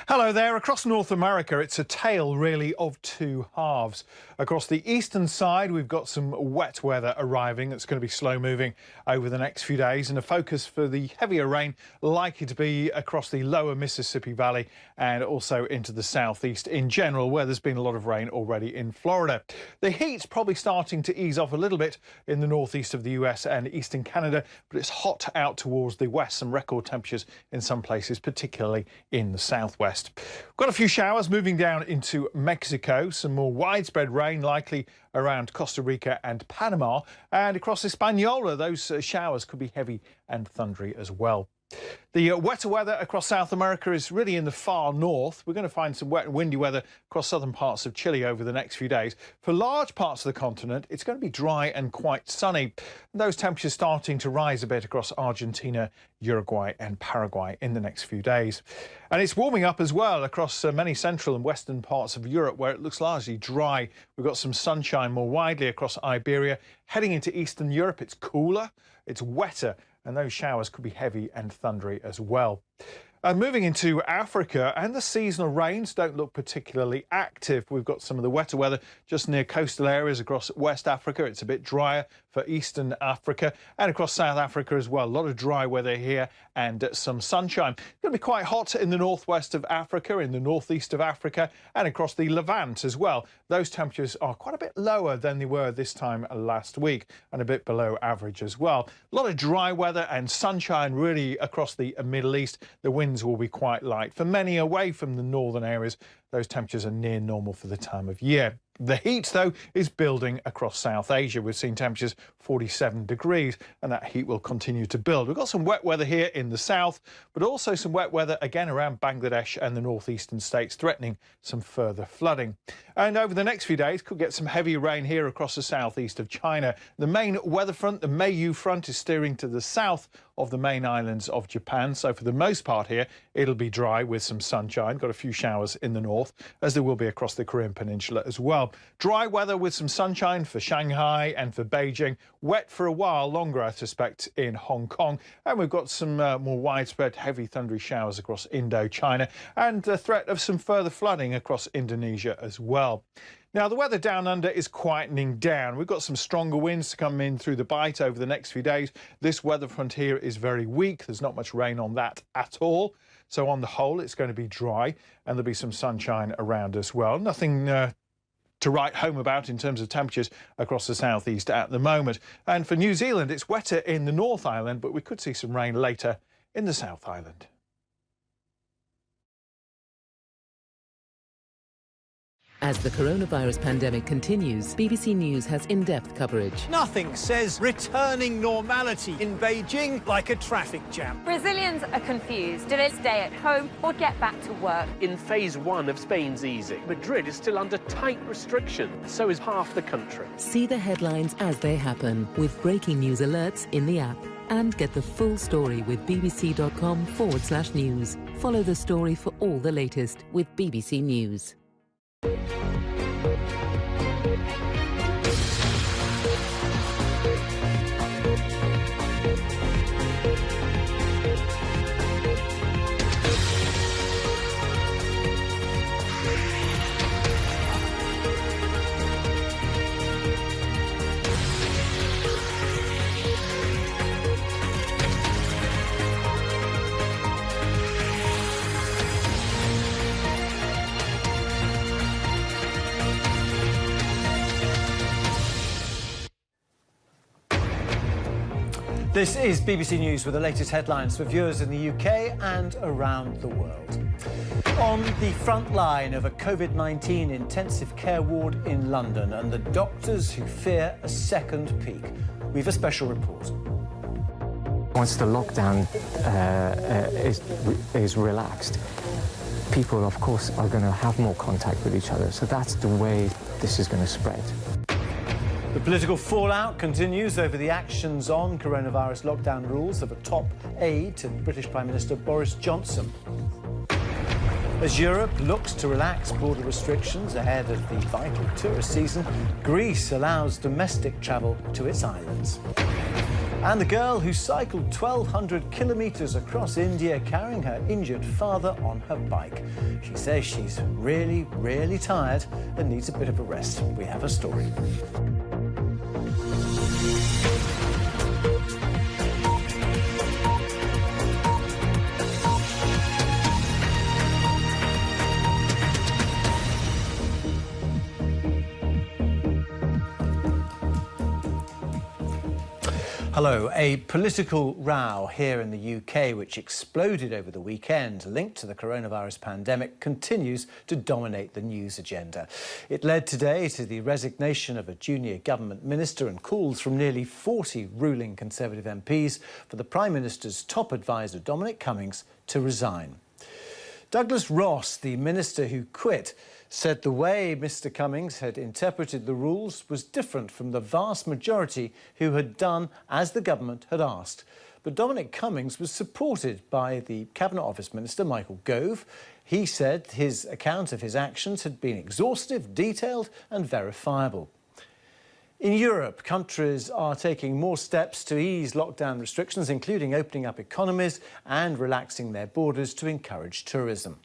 Hello there. Across North America, it's a tale really of two halves. Across the eastern side, we've got some wet weather arriving. It's going to be slow moving over the next few days, and a focus for the heavier rain likely to be across the lower Mississippi Valley and also into the southeast in general, where there's been a lot of rain already in Florida. The heat's probably starting to ease off a little bit in the northeast of the US and eastern Canada, but it's hot out towards the west. Some record temperatures in some places, particularly in the southwest. We've got a few showers moving down into Mexico, some more widespread rain likely around Costa Rica and Panama, and across Hispaniola those showers could be heavy and thundery as well. The wetter weather across South America is really in the far north. We're going to find some wet and windy weather across southern parts of Chile over the next few days. For large parts of the continent, it's going to be dry and quite sunny. Those temperatures starting to rise a bit across Argentina, Uruguay and Paraguay in the next few days. And it's warming up as well across many central and western parts of Europe, where it looks largely dry. We've got some sunshine more widely across Iberia. Heading into Eastern Europe, it's cooler, it's wetter, and those showers could be heavy and thundery as well. Moving into Africa, and the seasonal rains don't look particularly active. We've got some of the wetter weather just near coastal areas across West Africa. It's a bit drier for Eastern Africa and across South Africa as well. A lot of dry weather here and some sunshine. It's going to be quite hot in the northwest of Africa, in the northeast of Africa and across the Levant as well. Those temperatures are quite a bit lower than they were this time last week and a bit below average as well. A lot of dry weather and sunshine really across the Middle East. The winds will be quite light. For many away from the northern areas, those temperatures are near normal for the time of year. The heat, though, is building across South Asia. We've seen temperatures 47 degrees, and that heat will continue to build. We've got some wet weather here in the south, but also some wet weather again around Bangladesh and the northeastern states, threatening some further flooding. And over the next few days, could get some heavy rain here across the southeast of China. The main weather front, the Meiyu front, is steering to the south of the main islands of Japan. So for the most part here, it'll be dry with some sunshine. Got a few showers in the north, as there will be across the Korean Peninsula as well. Dry weather with some sunshine for Shanghai and for Beijing. Wet for a while longer, I suspect, in Hong Kong. And we've got some more widespread heavy thundery showers across Indochina and the threat of some further flooding across Indonesia as well. Now, the weather down under is quietening down. We've got some stronger winds to come in through the Bight over the next few days. This weather front here is very weak. There's not much rain on that at all. So on the whole, it's going to be dry and there'll be some sunshine around as well. Nothing to write home about in terms of temperatures across the southeast at the moment. And for New Zealand, it's wetter in the North Island, but we could see some rain later in the South Island. As the coronavirus pandemic continues, BBC News has in-depth coverage. Nothing says returning normality in Beijing like a traffic jam. Brazilians are confused. Do they stay at home or get back to work? In phase one of Spain's easing, Madrid is still under tight restrictions. So is half the country. See the headlines as they happen with breaking news alerts in the app. And get the full story with bbc.com/news. Follow the story for all the latest with BBC News. This is BBC News with the latest headlines for viewers in the UK and around the world. On the front line of a COVID-19 intensive care ward in London and the doctors who fear a second peak. We've a special report. Once the lockdown is relaxed, people, of course, are going to have more contact with each other. So that's the way this is going to spread. The political fallout continues over the actions on coronavirus lockdown rules of a top aide to British Prime Minister Boris Johnson. As Europe looks to relax border restrictions ahead of the vital tourist season, Greece allows domestic travel to its islands. And the girl who cycled 1,200 kilometres across India carrying her injured father on her bike. She says she's really, really tired and needs a bit of a rest. We have a story. Hello. A political row here in the UK, which exploded over the weekend, linked to the coronavirus pandemic, continues to dominate the news agenda. It led today to the resignation of a junior government minister and calls from nearly 40 ruling Conservative MPs for the Prime Minister's top advisor, Dominic Cummings, to resign. Douglas Ross, the minister who quit, said the way Mr Cummings had interpreted the rules was different from the vast majority who had done as the government had asked. But Dominic Cummings was supported by the Cabinet Office Minister, Michael Gove. He said his account of his actions had been exhaustive, detailed and verifiable. In Europe, countries are taking more steps to ease lockdown restrictions, including opening up economies and relaxing their borders to encourage tourism.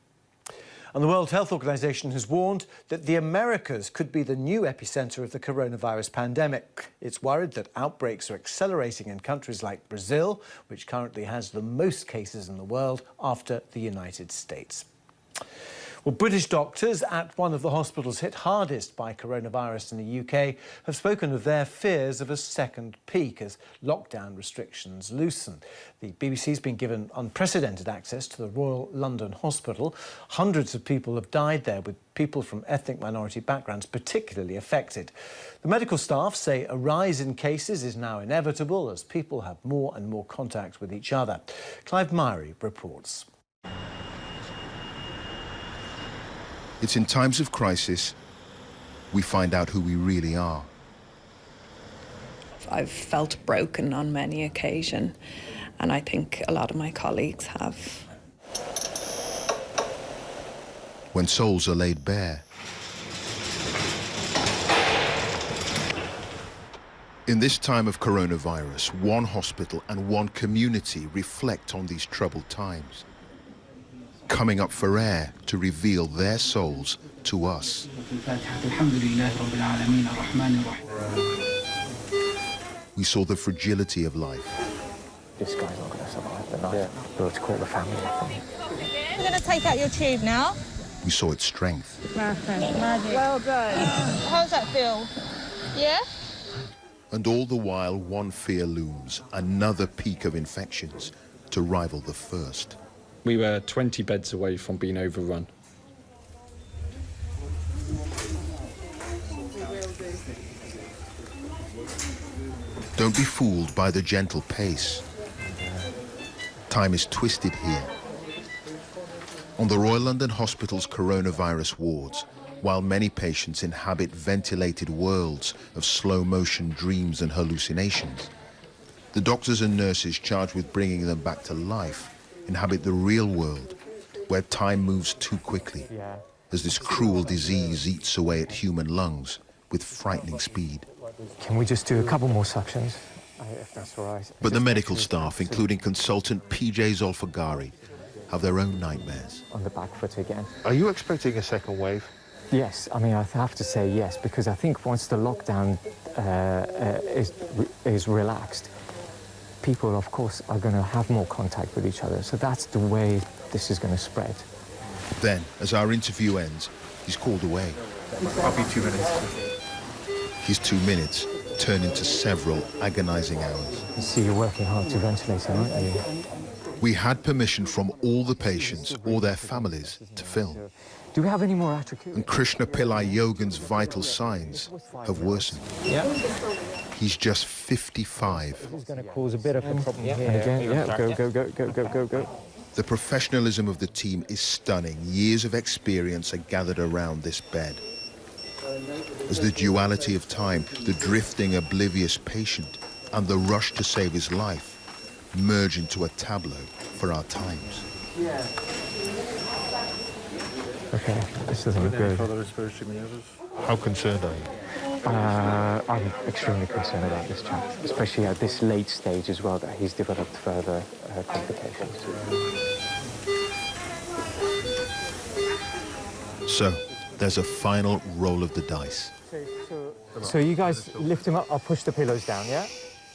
And the World Health Organization has warned that the Americas could be the new epicentre of the coronavirus pandemic. It's worried that outbreaks are accelerating in countries like Brazil, which currently has the most cases in the world after the United States. Well, British doctors at one of the hospitals hit hardest by coronavirus in the UK have spoken of their fears of a second peak as lockdown restrictions loosen. The BBC's been given unprecedented access to the Royal London Hospital. Hundreds of people have died there, with people from ethnic minority backgrounds particularly affected. The medical staff say a rise in cases is now inevitable as people have more and more contact with each other. Clive Myrie reports. It's in times of crisis we find out who we really are. I've felt broken on many occasions, and I think a lot of my colleagues have. When souls are laid bare. In this time of coronavirus, one hospital and one community reflect on these troubled times, coming up for air to reveal their souls to us. We saw the fragility of life. This guy's not going to survive the night. We'll have to call the family. We're going to take out your tube now. We saw its strength. Well done. How's that feel? Yeah? And all the while, one fear looms, another peak of infections to rival the first. We were 20 beds away from being overrun. Don't be fooled by the gentle pace. Time is twisted here. On the Royal London Hospital's coronavirus wards, while many patients inhabit ventilated worlds of slow-motion dreams and hallucinations, the doctors and nurses charged with bringing them back to life inhabit the real world, where time moves too quickly, as this cruel disease eats away at human lungs with frightening speed. Can we just do a couple more suctions, if that's all right? But the medical staff, including consultant PJ Zolfagari, have their own nightmares. On the back foot again. Are you expecting a second wave? Yes, I mean, I have to say yes, because I think once the lockdown is relaxed, people, of course, are going to have more contact with each other. So that's the way this is going to spread. Then, as our interview ends, he's called away. I'll be 2 minutes. His 2 minutes turn into several agonizing hours. You see, you're working hard to ventilate, aren't you? We had permission from all the patients or their families to film. Do we have any more atracute? And Krishna Pillai Yogan's vital signs have worsened. Yeah. He's just 55. This is going to cause a bit of a problem here. And again, go. The professionalism of the team is stunning. Years of experience are gathered around this bed. As the duality of time, the drifting, oblivious patient, and the rush to save his life merge into a tableau for our times. Okay, this doesn't look good. How concerned are you? I'm extremely concerned about this chap, especially at this late stage as well, that he's developed further complications. So, there's a final roll of the dice. So you guys lift him up, I'll push the pillows down, yeah?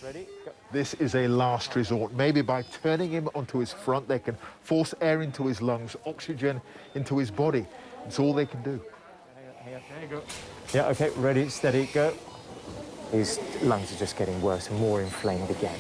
Ready? Go. This is a last resort. Maybe by turning him onto his front, they can force air into his lungs, oxygen into his body. It's all they can do. Hang on, there you go. Yeah, okay, ready, steady, go. His lungs are just getting worse and more inflamed again.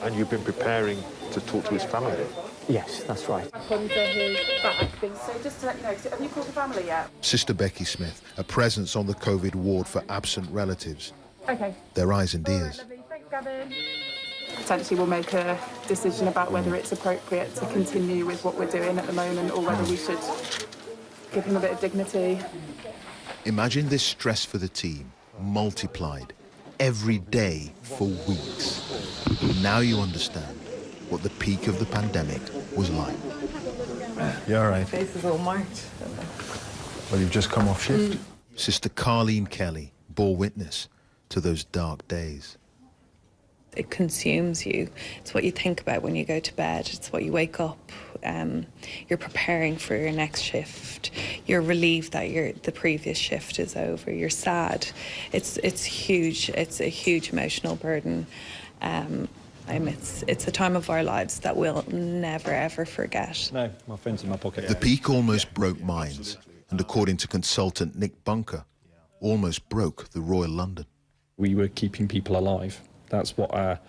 And you've been preparing to talk to his family? Yes, that's right. Under his back. So just to let you know, have you called the family yet? Sister Becky Smith, a presence on the COVID ward for absent relatives. Okay. Their eyes and ears. Thanks, Gavin. Potentially we'll make a decision about whether it's appropriate to continue with what we're doing at the moment or whether we should give him a bit of dignity. Imagine this stress for the team, multiplied every day for weeks. Now you understand what the peak of the pandemic was like. You all right? Face is all marked. Well, you've just come off shift. Sister Carleen Kelly bore witness to those dark days. It consumes you. It's what you think about when you go to bed. It's what you wake up. You're preparing for your next shift. You're relieved that the previous shift is over. You're sad. It's huge. It's a huge emotional burden. It's a time of our lives that we'll never, ever forget. No, my phone's in my pocket. The peak almost broke minds, and according to consultant Nick Bunker, almost broke the Royal London. We were keeping people alive. That's what our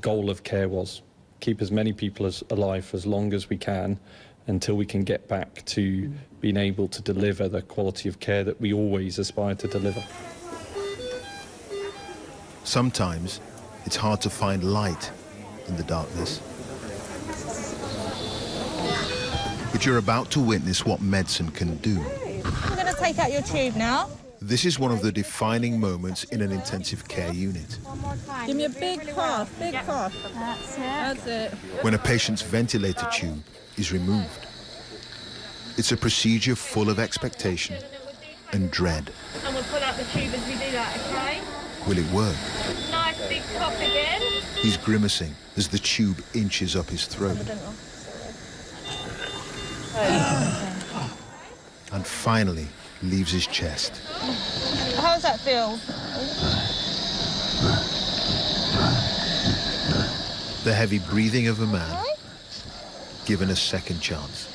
goal of care was. Keep as many people alive as long as we can until we can get back to being able to deliver the quality of care that we always aspire to deliver. Sometimes it's hard to find light in the darkness. But you're about to witness what medicine can do. I'm going to take out your tube now. This is one of the defining moments in an intensive care unit. Give me a big cough, big cough. That's it. That's it. When a patient's ventilator tube is removed. It's a procedure full of expectation and dread. And we'll pull out the tube as we do that, okay? Will it work? Nice big cough again. He's grimacing as the tube inches up his throat. And finally leaves his chest. How does that feel? The heavy breathing of a man given a second chance.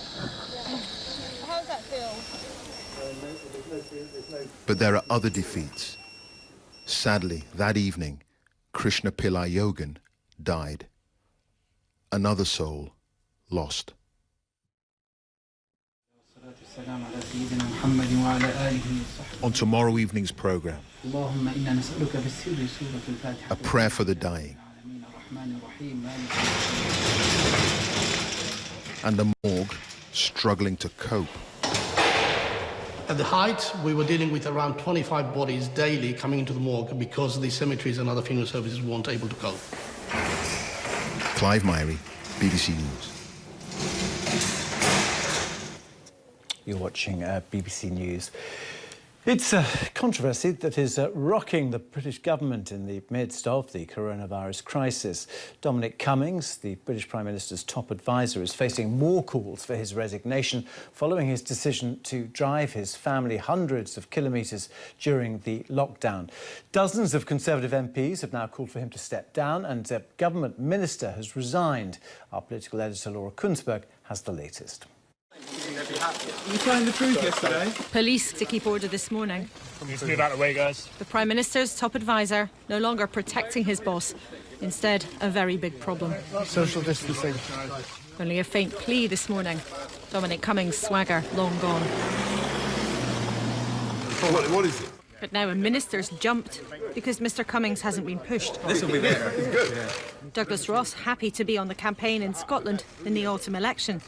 How does that feel? But there are other defeats. Sadly, that evening, Krishna Pillai Yogan died. Another soul lost. On tomorrow evening's program, a prayer for the dying and the morgue struggling to cope. At the height, we were dealing with around 25 bodies daily coming into the morgue because the cemeteries and other funeral services weren't able to cope. Clive Myrie, BBC News. You're watching BBC News. It's a controversy that is rocking the British government in the midst of the coronavirus crisis. Dominic Cummings, the British Prime Minister's top advisor, is facing more calls for his resignation following his decision to drive his family hundreds of kilometres during the lockdown. Dozens of Conservative MPs have now called for him to step down, and a government minister has resigned. Our political editor Laura Kunsberg has the latest. You telling the truth yesterday? Police to keep order this morning. Can we just move out of the way, guys? The Prime Minister's top advisor no longer protecting his boss. Instead, a very big problem. Social distancing. Only a faint plea this morning. Dominic Cummings' swagger long gone. What is it? But now a minister's jumped because Mr Cummings hasn't been pushed. This will be better. It's good. Douglas Ross happy to be on the campaign in Scotland in the autumn election.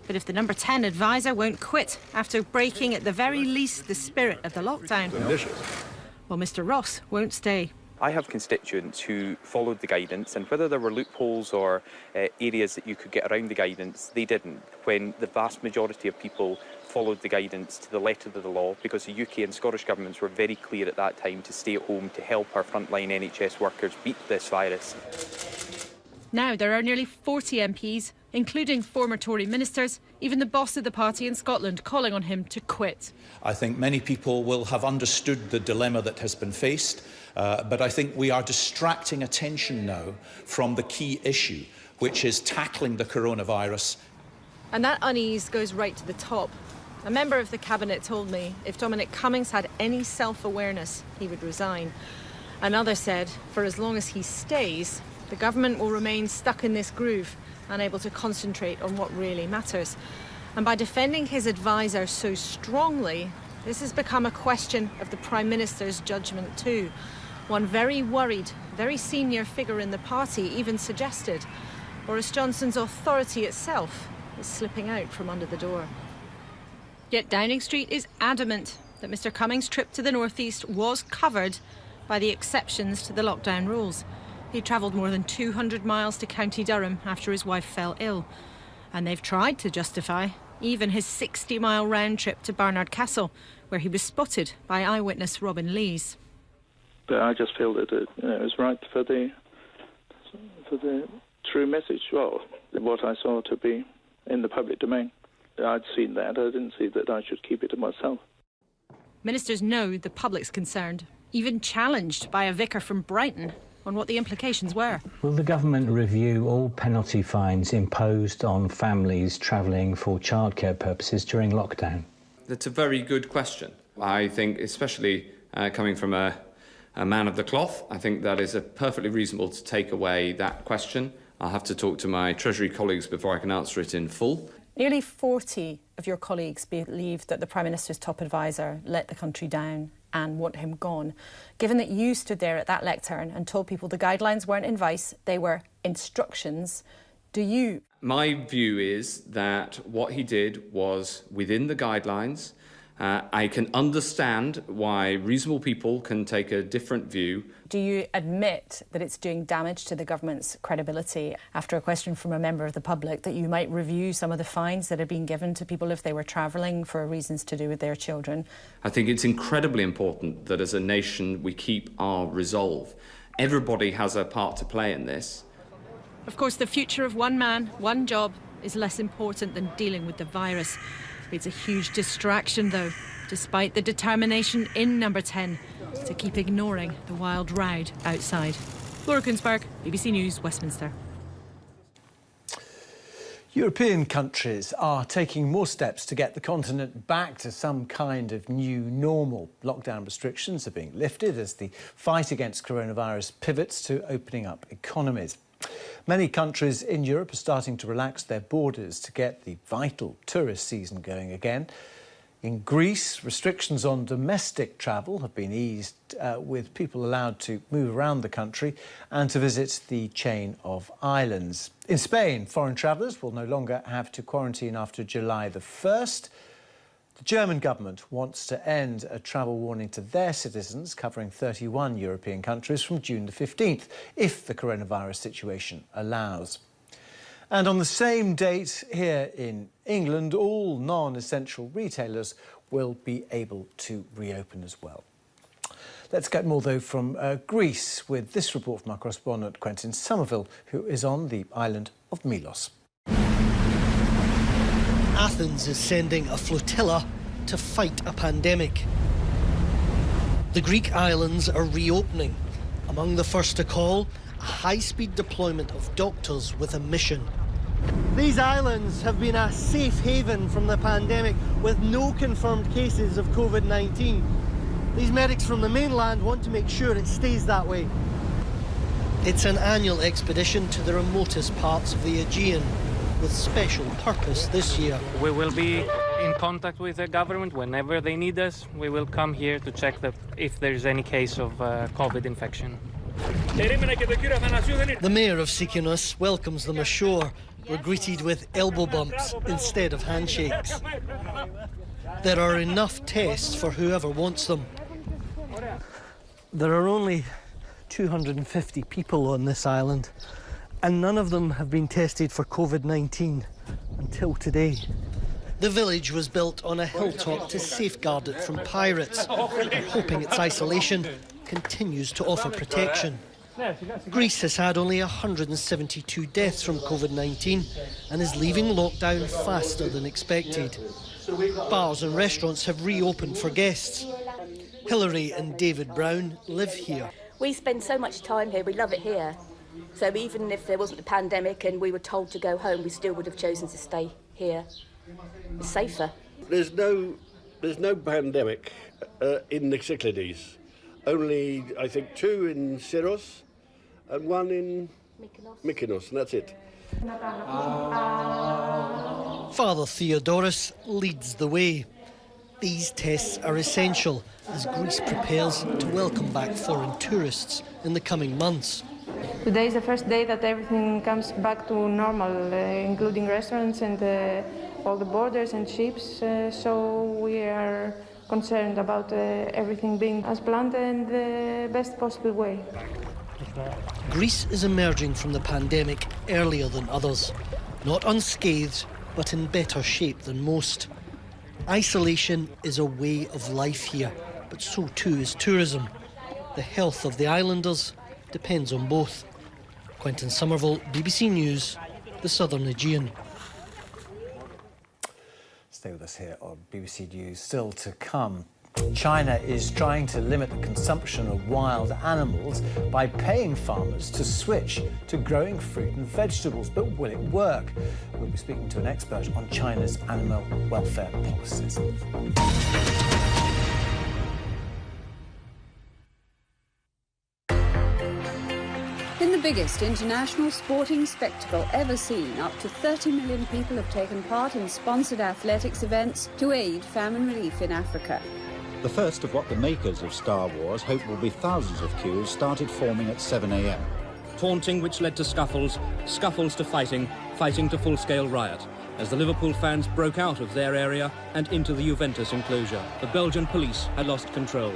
But if the number 10 advisor won't quit after breaking at the very least the spirit of the lockdown, well, Mr Ross won't stay. I have constituents who followed the guidance, and whether there were loopholes or areas that you could get around the guidance, they didn't, when the vast majority of people followed the guidance to the letter of the law, because the UK and Scottish governments were very clear at that time to stay at home to help our frontline NHS workers beat this virus. Now there are nearly 40 MPs, including former Tory ministers, even the boss of the party in Scotland, calling on him to quit. I think many people will have understood the dilemma that has been faced, but I think we are distracting attention now from the key issue, which is tackling the coronavirus. And that unease goes right to the top. A member of the cabinet told me if Dominic Cummings had any self-awareness, he would resign. Another said, for as long as he stays, the government will remain stuck in this groove, unable to concentrate on what really matters. And by defending his advisor so strongly, this has become a question of the Prime Minister's judgment too. One very worried, very senior figure in the party even suggested Boris Johnson's authority itself is slipping out from under the door. Yet Downing Street is adamant that Mr Cummings' trip to the northeast was covered by the exceptions to the lockdown rules. He travelled more than 200 miles to County Durham after his wife fell ill. And they've tried to justify even his 60-mile round trip to Barnard Castle, where he was spotted by eyewitness Robin Lees. But I just feel that it was right for the true message, well, what I saw to be in the public domain. I'd seen that. I didn't see that I should keep it to myself. Ministers know the public's concerned, even challenged by a vicar from Brighton on what the implications were. Will the government review all penalty fines imposed on families travelling for childcare purposes during lockdown? That's a very good question. I think, especially coming from a man of the cloth, I think that is perfectly reasonable to take away that question. I'll have to talk to my Treasury colleagues before I can answer it in full. Nearly 40 of your colleagues believe that the Prime Minister's top advisor let the country down and want him gone. Given that you stood there at that lectern and told people the guidelines weren't advice, they were instructions, do you? My view is that what he did was within the guidelines. I can understand why reasonable people can take a different view. Do you admit that it's doing damage to the government's credibility, after a question from a member of the public, that you might review some of the fines that are being given to people if they were travelling for reasons to do with their children? I think it's incredibly important that as a nation we keep our resolve. Everybody has a part to play in this. Of course, the future of one man, one job is less important than dealing with the virus. It's a huge distraction, though, despite the determination in Number 10 to keep ignoring the wild ride outside. Laura Kunsberg, BBC News, Westminster. European countries are taking more steps to get the continent back to some kind of new normal. Lockdown restrictions are being lifted as the fight against coronavirus pivots to opening up economies. Many countries in Europe are starting to relax their borders to get the vital tourist season going again. In Greece, restrictions on domestic travel have been eased, with people allowed to move around the country and to visit the chain of islands. In Spain, foreign travellers will no longer have to quarantine after July the 1st. The German government wants to end a travel warning to their citizens covering 31 European countries from June the 15th, if the coronavirus situation allows. And on the same date here in England, all non-essential retailers will be able to reopen as well. Let's get more, though, from Greece with this report from our correspondent Quentin Somerville, who is on the island of Milos. Athens is sending a flotilla to fight a pandemic. The Greek islands are reopening. Among the first to call, a high-speed deployment of doctors with a mission. These islands have been a safe haven from the pandemic with no confirmed cases of COVID-19. These medics from the mainland want to make sure it stays that way. It's an annual expedition to the remotest parts of the Aegean, with special purpose this year. We will be in contact with the government whenever they need us. We will come here to check if there is any case of COVID infection. The mayor of Sikinos welcomes them ashore. We're greeted with elbow bumps instead of handshakes. There are enough tests for whoever wants them. There are only 250 people on this island, and none of them have been tested for COVID-19 until today. The village was built on a hilltop to safeguard it from pirates. They're hoping its isolation continues to offer protection. Greece has had only 172 deaths from COVID-19 and is leaving lockdown faster than expected. Bars and restaurants have reopened for guests. Hilary and David Brown live here. We spend so much time here, we love it here. So even if there wasn't a pandemic and we were told to go home, we still would have chosen to stay here. It's safer. There's no pandemic in the Cyclades. Only, I think, 2 in Syros and 1 in Mykonos, and that's it. Father Theodoros leads the way. These tests are essential as Greece prepares to welcome back foreign tourists in the coming months. Today is the first day that everything comes back to normal, including restaurants and all the borders and ships, so we are concerned about everything being as planned and the best possible way. Greece is emerging from the pandemic earlier than others, not unscathed, but in better shape than most. Isolation is a way of life here, but so too is tourism. The health of the islanders depends on both. Quentin Somerville, BBC News, the Southern Aegean. Stay with us here on BBC News. Still to come, China is trying to limit the consumption of wild animals by paying farmers to switch to growing fruit and vegetables. But will it work? We'll be speaking to an expert on China's animal welfare policies. In the biggest international sporting spectacle ever seen, up to 30 million people have taken part in sponsored athletics events to aid famine relief in Africa. The first of what the makers of Star Wars hope will be thousands of queues started forming at 7 a.m. Taunting which led to scuffles, scuffles to fighting, fighting to full-scale riot, as the Liverpool fans broke out of their area and into the Juventus enclosure. The Belgian police had lost control.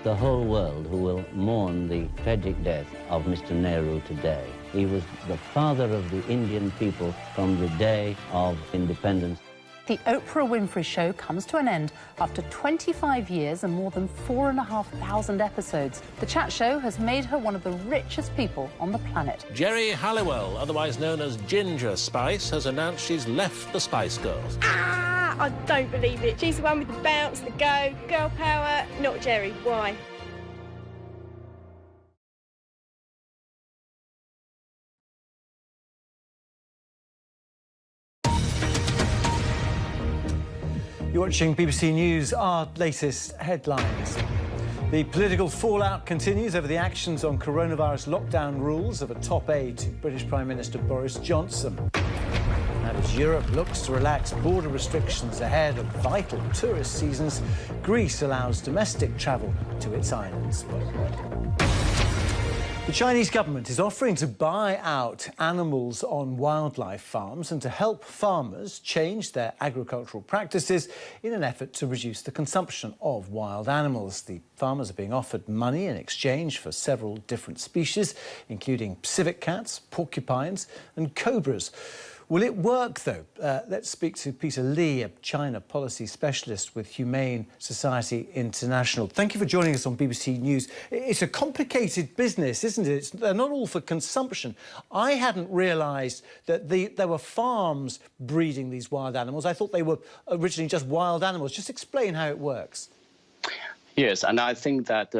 The whole world who will mourn the tragic death of Mr. Nehru today. He was the father of the Indian people from the day of independence. The Oprah Winfrey Show comes to an end after 25 years and more than 4,500 episodes. The chat show has made her one of the richest people on the planet. Geri Halliwell, otherwise known as Ginger Spice, has announced she's left the Spice Girls. Ah, I don't believe it. She's the one with the bounce, the go, girl power. Not Geri. Why? You're watching BBC News, our latest headlines. The political fallout continues over the actions on coronavirus lockdown rules of a top aide to British Prime Minister Boris Johnson. And as Europe looks to relax border restrictions ahead of vital tourist seasons, Greece allows domestic travel to its islands. The Chinese government is offering to buy out animals on wildlife farms and to help farmers change their agricultural practices in an effort to reduce the consumption of wild animals. The farmers are being offered money in exchange for several different species, including civet cats, porcupines and cobras. Will it work, though? Let's speak to Peter Lee, a China policy specialist with Humane Society International. Thank you for joining us on BBC News. It's a complicated business, isn't it? They're not all for consumption. I hadn't realised that there were farms breeding these wild animals. I thought they were originally just wild animals. Just explain how it works. Yes, and I think that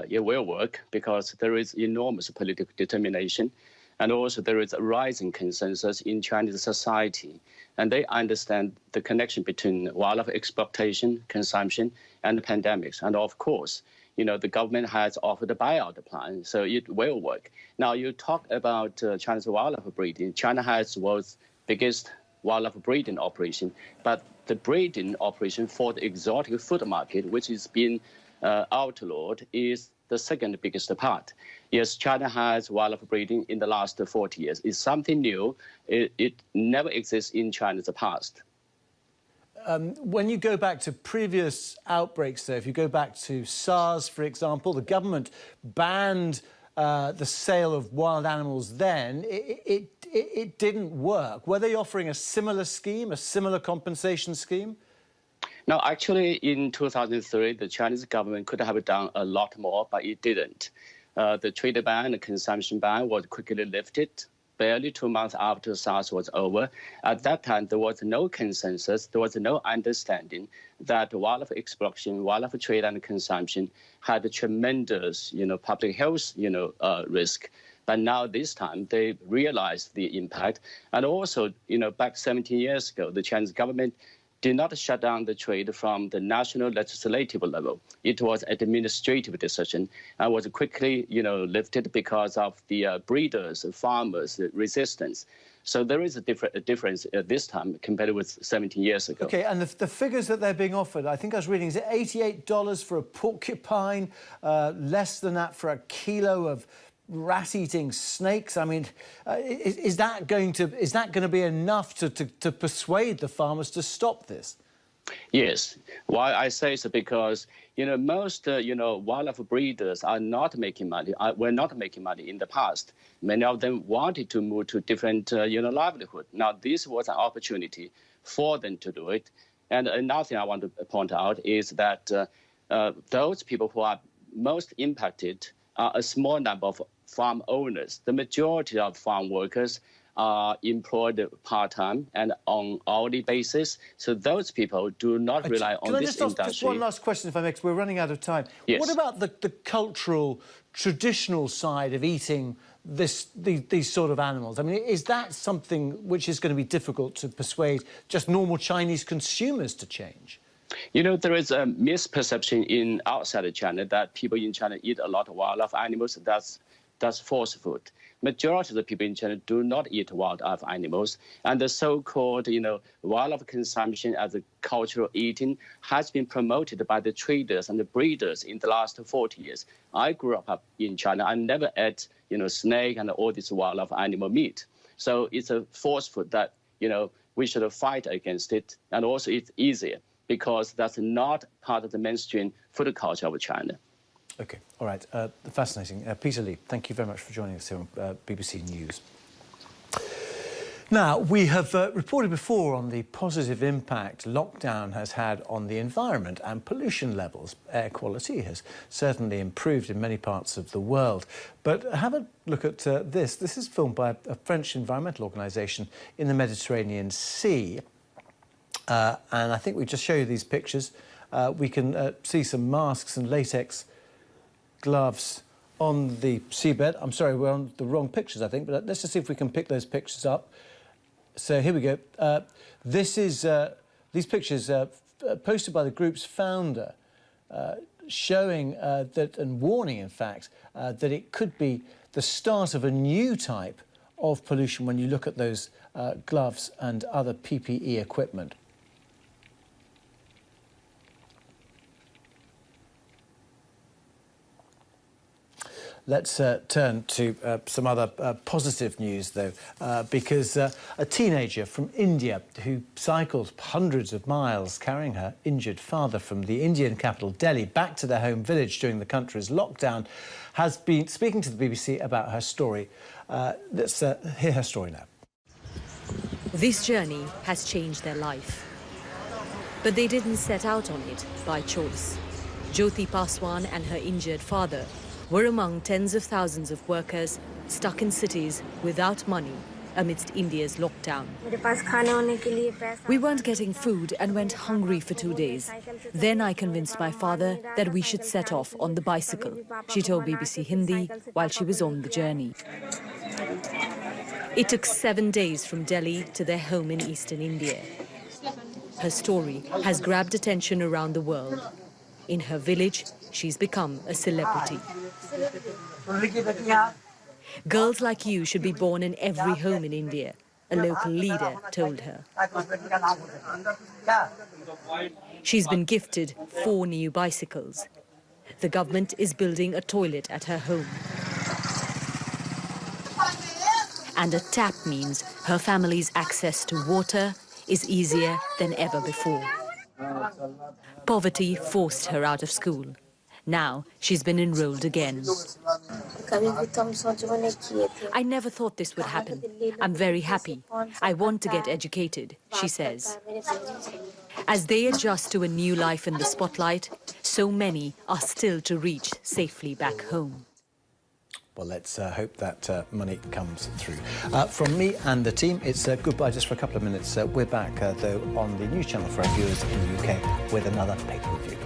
it will work because there is enormous political determination. And also there is a rising consensus in Chinese society, and they understand the connection between wildlife exploitation, consumption, and the pandemics. And of course, you know, the government has offered a buyout plan, so it will work. Now, you talk about China's wildlife breeding. China has the world's biggest wildlife breeding operation, but the breeding operation for the exotic food market, which is being outlawed, is the second biggest part. Yes, China has wildlife breeding in the last 40 years. It's something new. It never exists in China's past. When you go back to previous outbreaks, though, if you go back to SARS, for example, the government banned the sale of wild animals then, it didn't work. Were they offering a similar scheme, a similar compensation scheme? No, actually, in 2003, the Chinese government could have done a lot more, but it didn't. The trade ban and consumption ban was quickly lifted, barely 2 months after SARS was over. At that time, there was no consensus, there was no understanding that wildlife exploitation, wildlife trade and consumption had a tremendous, public health, risk. But now this time, they realized the impact. And also, back 17 years ago, the Chinese government did not shut down the trade from the national legislative level. It was an administrative decision and was quickly, lifted because of the breeders, farmers' resistance. So there is a difference this time compared with 17 years ago. OK, and the figures that they're being offered, I think I was reading, is it $88 for a porcupine, less than that for a kilo of rat-eating snakes? I mean, is that going to be enough to persuade the farmers to stop this? Yes. Why I say so because most wildlife breeders are not making money. Were not making money in the past. Many of them wanted to move to different livelihood. Now this was an opportunity for them to do it. And another thing I want to point out is that those people who are most impacted are a small number of farm owners. The majority of farm workers are employed part-time and on hourly basis. So those people do not rely on this industry. Just one last question, if I may, because we're running out of time. Yes. What about the cultural, traditional side of eating these sort of animals? I mean, is that something which is going to be difficult to persuade just normal Chinese consumers to change? There is a misperception outside of China that people in China eat a lot of wildlife animals. That's false food. Majority of the people in China do not eat wildlife animals, and the so-called, wildlife consumption as a cultural eating has been promoted by the traders and the breeders in the last 40 years. I grew up in China. I never ate, snake and all this wildlife animal meat. So it's a false food that, we should fight against it, and also it's easier because that's not part of the mainstream food culture of China. OK, all right, fascinating. Peter Lee, thank you very much for joining us here on BBC News. Now, we have reported before on the positive impact lockdown has had on the environment and pollution levels. Air quality has certainly improved in many parts of the world. But have a look at this. This is filmed by a French environmental organisation in the Mediterranean Sea. And I think we just show you these pictures. We can see some masks and latex gloves on the seabed. I'm sorry, we're on the wrong pictures, I think, but let's just see if we can pick those pictures up. So here we go. These pictures posted by the group's founder, showing that and warning, in fact, that it could be the start of a new type of pollution when you look at those gloves and other PPE equipment. Let's turn to some other positive news, though, because a teenager from India who cycled hundreds of miles carrying her injured father from the Indian capital, Delhi, back to their home village during the country's lockdown, has been speaking to the BBC about her story. Let's hear her story now. This journey has changed their life. But they didn't set out on it by choice. Jyoti Paswan and her injured father were among tens of thousands of workers stuck in cities without money amidst India's lockdown. We weren't getting food and went hungry for 2 days. Then I convinced my father that we should set off on the bicycle, she told BBC Hindi while she was on the journey. It took 7 days from Delhi to their home in eastern India. Her story has grabbed attention around the world. In her village, she's become a celebrity. Girls like you should be born in every home in India, a local leader told her. She's been gifted 4 new bicycles. The government is building a toilet at her home. And a tap means her family's access to water is easier than ever before. Poverty forced her out of school. Now she's been enrolled again. I never thought this would happen. I'm very happy. I want to get educated, she says. As they adjust to a new life in the spotlight, so many are still to reach safely back home. Well, let's hope that money comes through. From me and the team, it's goodbye just for a couple of minutes. We're back, though, on the news channel for our viewers in the UK with another paper review.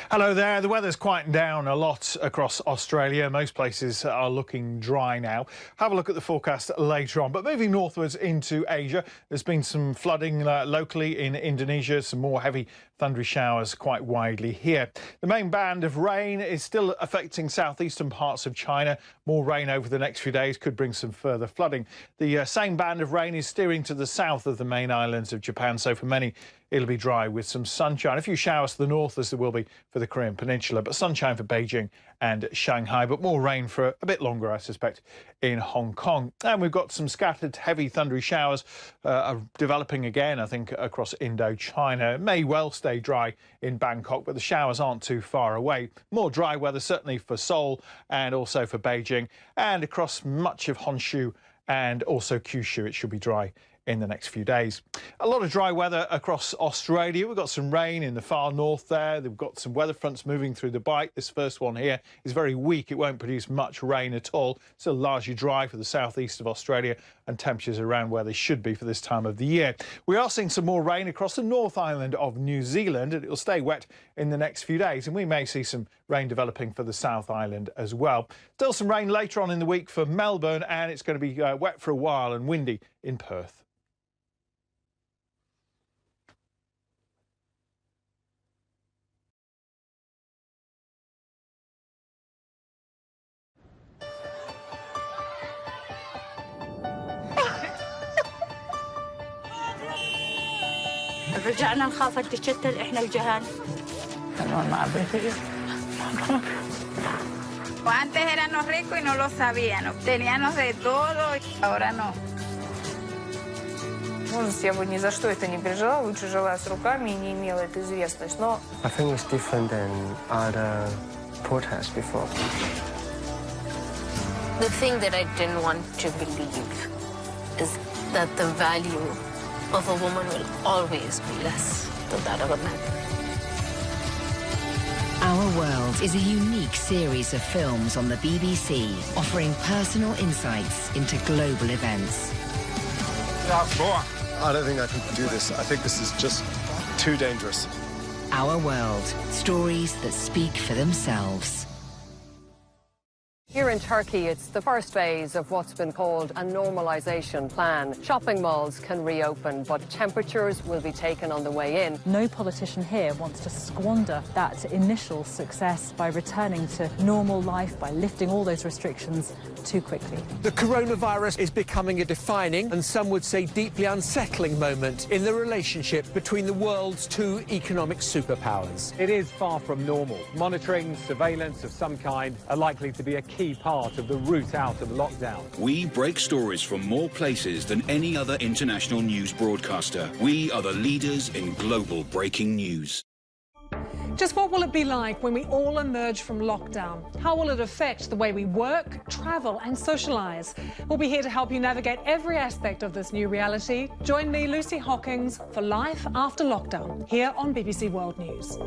Hello there. The weather's quieting down a lot across Australia. Most places are looking dry now. Have a look at the forecast later on. But moving northwards into Asia, there's been some flooding locally in Indonesia, some more heavy thundery showers quite widely here. The main band of rain is still affecting southeastern parts of China. More rain over the next few days could bring some further flooding. The same band of rain is steering to the south of the main islands of Japan, so for many it'll be dry with some sunshine. A few showers to the north, as there will be for the Korean Peninsula, but sunshine for Beijing and Shanghai, but more rain for a bit longer, I suspect, in Hong Kong. And we've got some scattered heavy thundery showers developing again, I think, across Indochina. It may well stay dry in Bangkok, but the showers aren't too far away. More dry weather certainly for Seoul and also for Beijing, and across much of Honshu and also Kyushu. It should be dry in the next few days. A lot of dry weather across Australia. We've got some rain in the far north there. They've got some weather fronts moving through the Bight. This first one here is very weak. It won't produce much rain at all. Still largely dry for the southeast of Australia, and temperatures around where they should be for this time of the year. We are seeing some more rain across the North Island of New Zealand, and it will stay wet in the next few days, and we may see some rain developing for the South Island as well. Still some rain later on in the week for Melbourne, and it's going to be wet for a while and windy in Perth. رجعنا نخاف تشتل احنا وجهان. Antes éramos ricos y no lo sabíamos. Teníamos de todo, ahora no. Может, я бы ни за что это не пережила, лучше жила с руками и не имела эту известность, но... I think it's different than other protests before. The thing that I didn't want to believe is that the value of a woman will always be less than that of a man. Our World is a unique series of films on the BBC, offering personal insights into global events. I don't think I can do this. I think this is just too dangerous. Our World, stories that speak for themselves. Here in Turkey, it's the first phase of what's been called a normalisation plan. Shopping malls can reopen, but temperatures will be taken on the way in. No politician here wants to squander that initial success by returning to normal life, by lifting all those restrictions too quickly. The coronavirus is becoming a defining, and some would say deeply unsettling, moment in the relationship between the world's two economic superpowers. It is far from normal. Monitoring, surveillance of some kind are likely to be a key part of the route out of lockdown. We break stories from more places than any other international news broadcaster. We are the leaders in global breaking news. Just what will it be like when we all emerge from lockdown? How will it affect the way we work, travel and socialise? We'll be here to help you navigate every aspect of this new reality. Join me, Lucy Hawkins, for Life After Lockdown, here on BBC World News.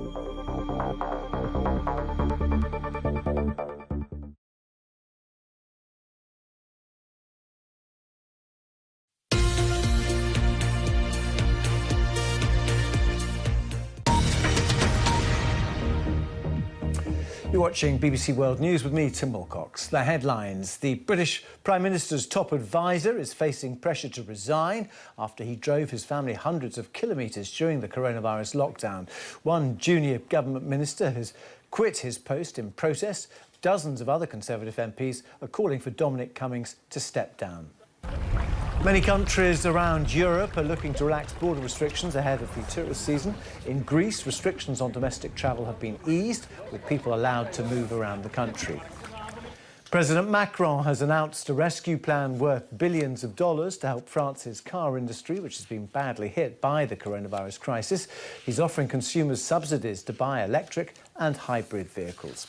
You're watching BBC World News with me, Tim Wilcox. The headlines. The British Prime Minister's top advisor is facing pressure to resign after he drove his family hundreds of kilometres during the coronavirus lockdown. One junior government minister has quit his post in protest. Dozens of other Conservative MPs are calling for Dominic Cummings to step down. Many countries around Europe are looking to relax border restrictions ahead of the tourist season. In Greece, restrictions on domestic travel have been eased, with people allowed to move around the country. President Macron has announced a rescue plan worth billions of dollars to help France's car industry, which has been badly hit by the coronavirus crisis. He's offering consumers subsidies to buy electric and hybrid vehicles.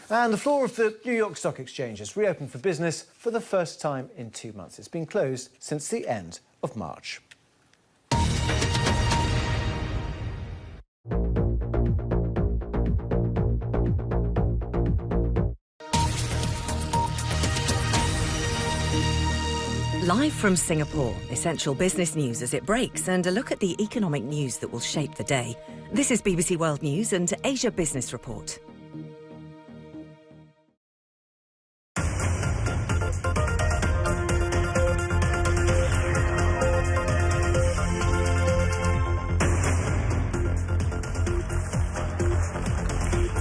And the floor of the New York Stock Exchange has reopened for business for the first time in 2 months. It's been closed since the end of March. Live from Singapore, essential business news as it breaks and a look at the economic news that will shape the day. This is BBC World News and Asia Business Report.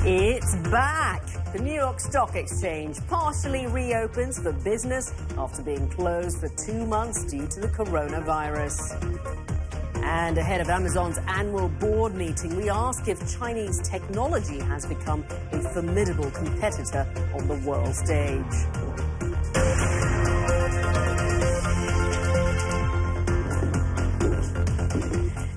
It's back! The New York Stock Exchange partially reopens for business after being closed for 2 months due to the coronavirus. And ahead of Amazon's annual board meeting, we ask if Chinese technology has become a formidable competitor on the world stage.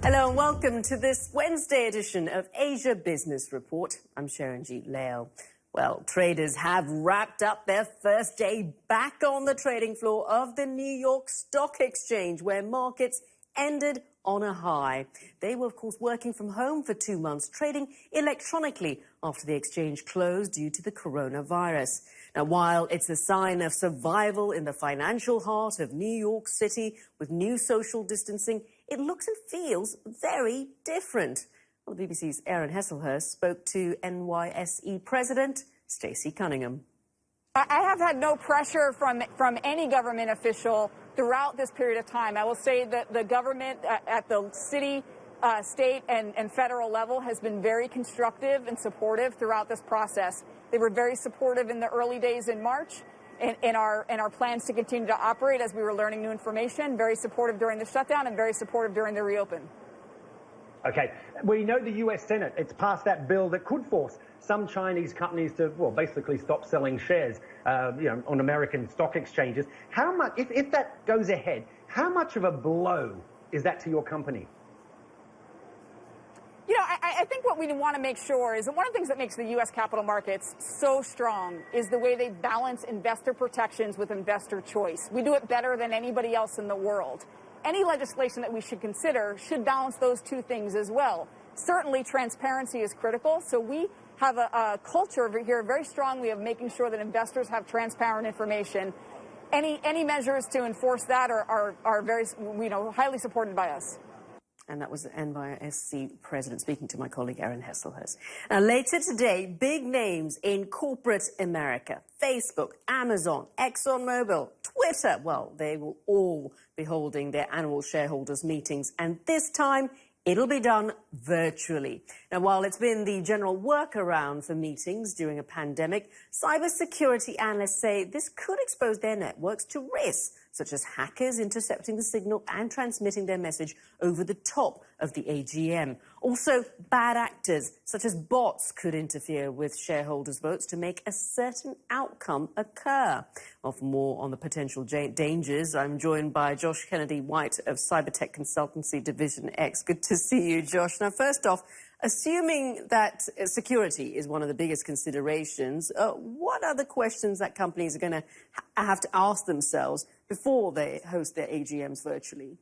Hello and welcome to this Wednesday edition of Asia Business Report. I'm Sharon Jeet Leo. Well, traders have wrapped up their first day back on the trading floor of the New York Stock Exchange, where markets ended on a high. They were, of course, working from home for 2 months, trading electronically after the exchange closed due to the coronavirus. Now, while it's a sign of survival in the financial heart of New York City with new social distancing, it looks and feels very different. Well, the BBC's Aaron Hesselhurst spoke to NYSE President Stacey Cunningham. I have had no pressure from any government official throughout this period of time. I will say that the government at the city, state, and federal level has been very constructive and supportive throughout this process. They were very supportive in the early days in March in our plans to continue to operate as we were learning new information, very supportive during the shutdown and very supportive during the reopen. Okay, we know the US Senate, it's passed that bill that could force some Chinese companies to, well, basically stop selling shares, on American stock exchanges. How much, if that goes ahead, how much of a blow is that to your company? You know, I think what we want to make sure is that one of the things that makes the U.S. capital markets so strong is the way they balance investor protections with investor choice. We do it better than anybody else in the world. Any legislation that we should consider should balance those two things as well. Certainly, transparency is critical, so we have a culture over here very strongly of making sure that investors have transparent information. Any measures to enforce that are very, highly supported by us. And that was the NYSE president speaking to my colleague Aaron Hesselhurst. Now, later today, big names in corporate America, Facebook, Amazon, ExxonMobil, Twitter, well, they will all be holding their annual shareholders meetings. And this time, it'll be done virtually. Now, while it's been the general workaround for meetings during a pandemic, cybersecurity analysts say this could expose their networks to risks, such as hackers intercepting the signal and transmitting their message over the top of the AGM. Also, bad actors, such as bots, could interfere with shareholders' votes to make a certain outcome occur. Well, for more on the potential dangers, I'm joined by Josh Kennedy-White of Cybertech Consultancy Division X. Good to see you, Josh. Now, first off, assuming that security is one of the biggest considerations, what are the questions that companies are going to have to ask themselves before they host their AGMs virtually?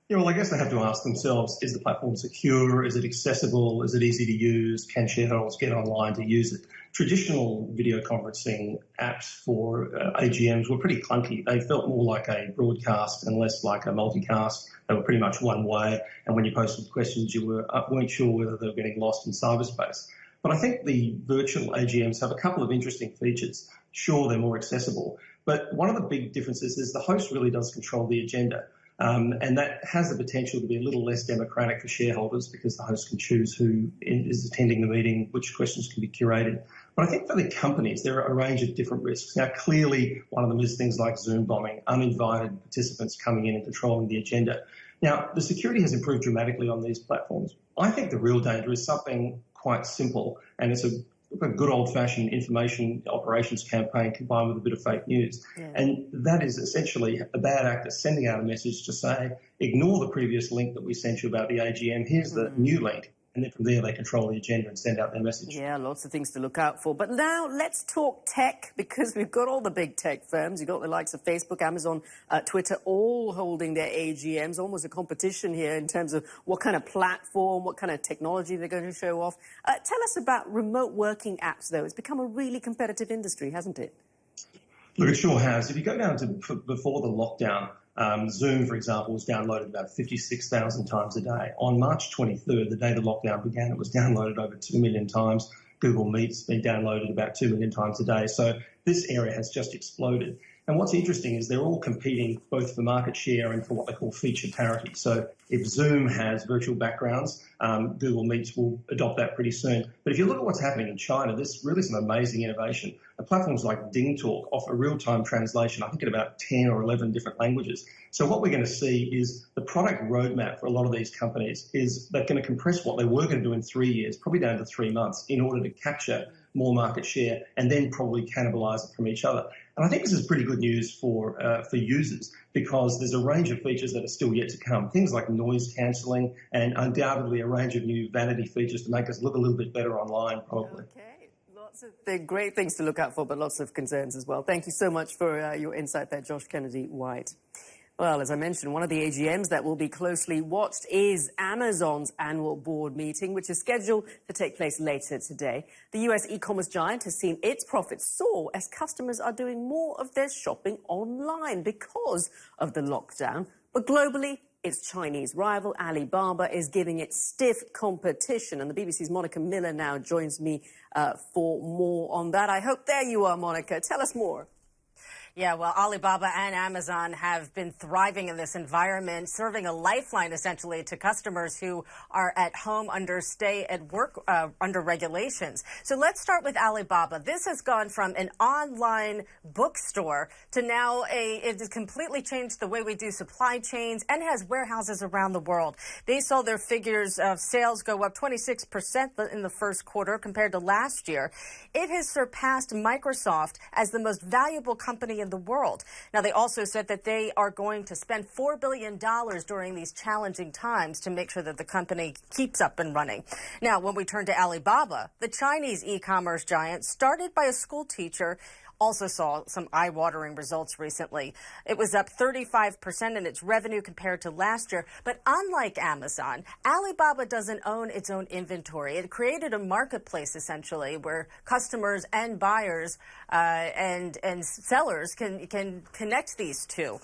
Yeah, well, I guess they have to ask themselves, is the platform secure? Is it accessible? Is it easy to use? Can shareholders get online to use it? Traditional video conferencing apps for AGMs were pretty clunky. They felt more like a broadcast and less like a multicast. They were pretty much one way, and when you posted questions, you weren't sure whether they were getting lost in cyberspace. But I think the virtual AGMs have a couple of interesting features. Sure, they're more accessible, but one of the big differences is the host really does control the agenda. And that has the potential to be a little less democratic for shareholders because the host can choose who is attending the meeting, which questions can be curated. But I think for the companies, there are a range of different risks. Now, clearly, one of them is things like Zoom bombing, uninvited participants coming in and controlling the agenda. Now, the security has improved dramatically on these platforms. I think the real danger is something quite simple, and it's a a good old-fashioned information operations campaign combined with a bit of fake news. Yeah. And that is essentially a bad actor sending out a message to say, ignore the previous link that we sent you about the AGM, here's the new link. And then from there, they control the agenda and send out their message. Yeah, lots of things to look out for. But now let's talk tech, because we've got all the big tech firms. You've got the likes of Facebook, Amazon, Twitter, all holding their AGMs, almost a competition here in terms of what kind of platform, what kind of technology they're going to show off. Tell us about remote working apps, though. It's become a really competitive industry, hasn't it? Look, it sure has. If you go down to before the lockdown, Zoom, for example, was downloaded about 56,000 times a day. On March 23rd, the day the lockdown began, it was downloaded over 2 million times. Google Meet's been downloaded about 2 million times a day. So this area has just exploded. And what's interesting is they're all competing both for market share and for what they call feature parity. So if Zoom has virtual backgrounds, Google Meets will adopt that pretty soon. But if you look at what's happening in China, there's really some amazing innovation. The platforms like DingTalk offer real-time translation, I think in about 10 or 11 different languages. So what we're going to see is the product roadmap for a lot of these companies is they're going to compress what they were going to do in 3 years, probably down to 3 months, in order to capture more market share and then probably cannibalize it from each other. And I think this is pretty good news for users, because there's a range of features that are still yet to come. Things like noise cancelling and undoubtedly a range of new vanity features to make us look a little bit better online, probably. Okay, they're great things to look out for, but lots of concerns as well. Thank you so much for your insight there, Josh Kennedy-White. Well, as I mentioned, one of the AGMs that will be closely watched is Amazon's annual board meeting, which is scheduled to take place later today. The US e-commerce giant has seen its profits soar as customers are doing more of their shopping online because of the lockdown. But globally, its Chinese rival, Alibaba, is giving it stiff competition. And the BBC's Monica Miller now joins me for more on that. I hope there you are, Monica. Tell us more. Yeah, well, Alibaba and Amazon have been thriving in this environment, serving a lifeline, essentially, to customers who are at home under stay-at-work under regulations. So let's start with Alibaba. This has gone from an online bookstore to now it has completely changed the way we do supply chains and has warehouses around the world. They saw their figures of sales go up 26% in the first quarter compared to last year. It has surpassed Microsoft as the most valuable company in the world. Now, they also said that they are going to spend $4 billion during these challenging times to make sure that the company keeps up and running. Now, when we turn to Alibaba, the Chinese e-commerce giant, started by a school teacher, also saw some eye-watering results recently. It was up 35% in its revenue compared to last year. But unlike Amazon, Alibaba doesn't own its own inventory. It created a marketplace, essentially, where customers and buyers and sellers can connect these two.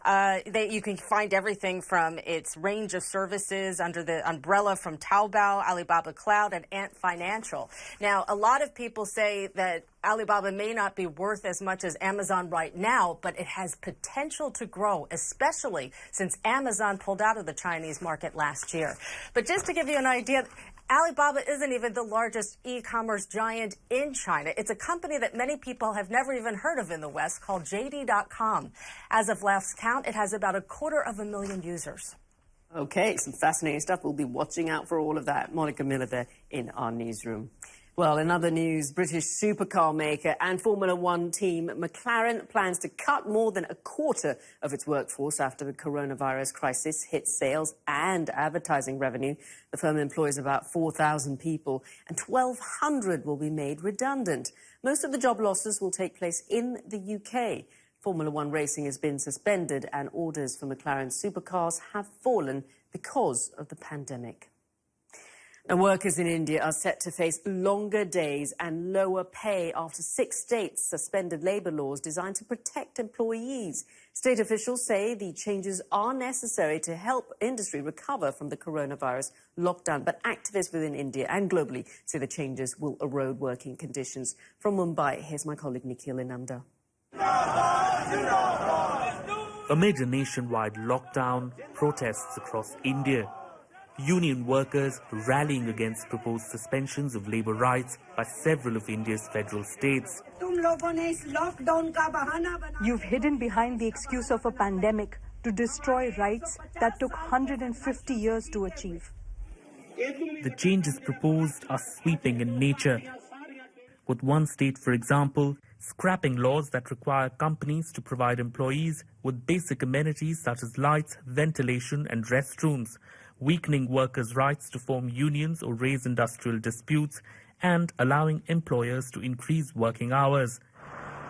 You can find everything from its range of services under the umbrella from Taobao, Alibaba Cloud, and Ant Financial. Now, a lot of people say that Alibaba may not be worth as much as Amazon right now, but it has potential to grow, especially since Amazon pulled out of the Chinese market last year. But just to give you an idea, Alibaba isn't even the largest e-commerce giant in China. It's a company that many people have never even heard of in the West called JD.com. As of last count, it has about 250,000 users. Okay, some fascinating stuff. We'll be watching out for all of that. Monica Miller there in our newsroom. Well, in other news, British supercar maker and Formula One team McLaren plans to cut more than a quarter of its workforce after the coronavirus crisis hit sales and advertising revenue. The firm employs about 4,000 people and 1,200 will be made redundant. Most of the job losses will take place in the UK. Formula One racing has been suspended and orders for McLaren supercars have fallen because of the pandemic. Now, workers in India are set to face longer days and lower pay after 6 states suspended labour laws designed to protect employees. State officials say the changes are necessary to help industry recover from the coronavirus lockdown. But activists within India and globally say the changes will erode working conditions. From Mumbai, here's my colleague Nikhil Inanda. Amid a nationwide lockdown, protests across India, union workers rallying against proposed suspensions of labour rights by several of India's federal states. You've hidden behind the excuse of a pandemic to destroy rights that took 150 years to achieve. The changes proposed are sweeping in nature. with one state, for example, scrapping laws that require companies to provide employees with basic amenities such as lights, ventilation and restrooms, weakening workers' rights to form unions or raise industrial disputes, and allowing employers to increase working hours.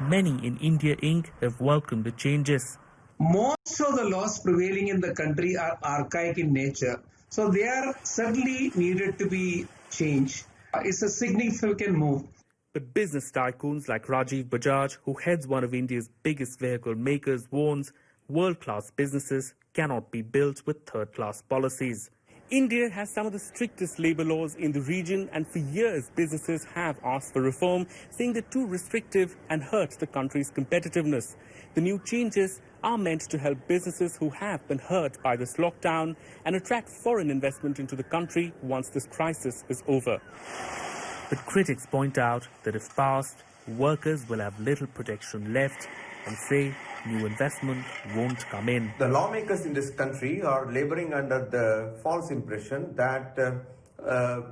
Many in India Inc. have welcomed the changes. Most of the laws prevailing in the country are archaic in nature, so they are certainly needed to be changed. It's a significant move. But business tycoons like Rajiv Bajaj, who heads one of India's biggest vehicle makers, warns world-class businesses cannot be built with third-class policies. India has some of the strictest labour laws in the region, and for years businesses have asked for reform, saying they're too restrictive and hurt the country's competitiveness. The new changes are meant to help businesses who have been hurt by this lockdown and attract foreign investment into the country once this crisis is over. But critics point out that if passed, workers will have little protection left and say new investment won't come in. The lawmakers in this country are laboring under the false impression that